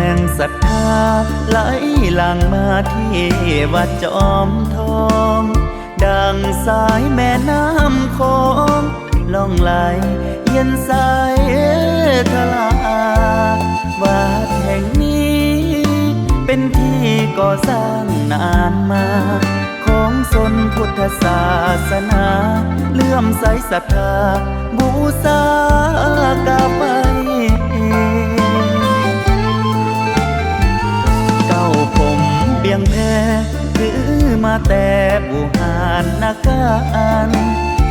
ห่งศรัทธาไหลหลั่งมาที่วัดจอมทองดังสายแม่น้ำคงล่องไหลเย็นใสทลาวัดแห่งนี้เป็นที่ก่อสร้างนานมาของสนพุทธศาสนาเลื่อมใสศรัทธาบูชากราบไหว้เก้าผมเบี่ยงแพถือมาแต่บูหานนาการ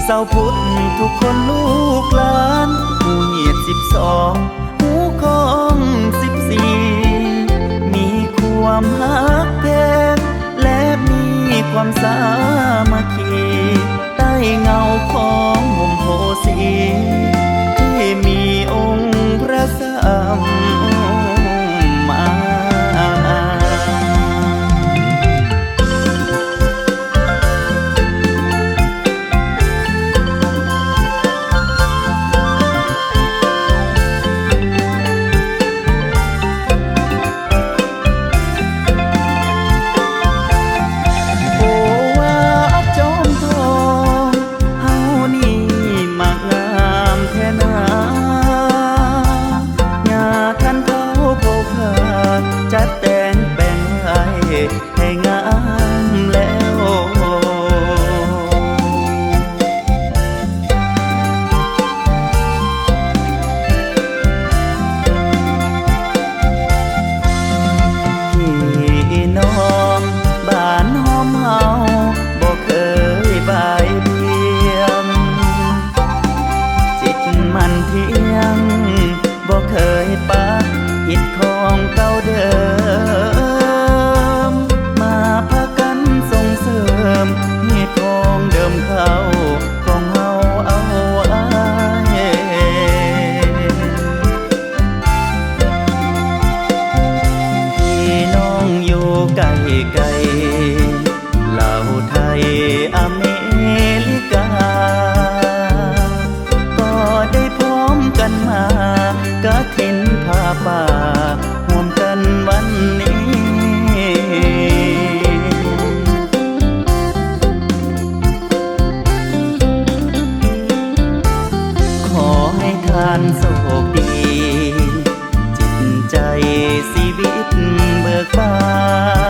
เศร้าพุทธทุกคนลูกหลานผู้เหยียด12หูของ14มีความฮักแพงและมีความสามัคคีใต้เงาของห่มโพสีที่มีองค์พระสัมมา จัดแต่งแบ่งให้งามแล้วพี่น้องบ้านหอมเฮาบ่เคยบ่ายเบียงจิตมันเที่ยงบ่เคยปะอิดของเก่าเดิมมาพากันส่งเสริมเหตุของเดิมเขาของเฮาเอาไว้พี่น้องอยู่ไกลไกลเหล่าไทยอเมริกาก็ได้พร้อมกันมากฐินผ้าป่าห่วมกันวันนี้ขอให้ท่านโชคดีจิตใจชีวิตเบิกบาน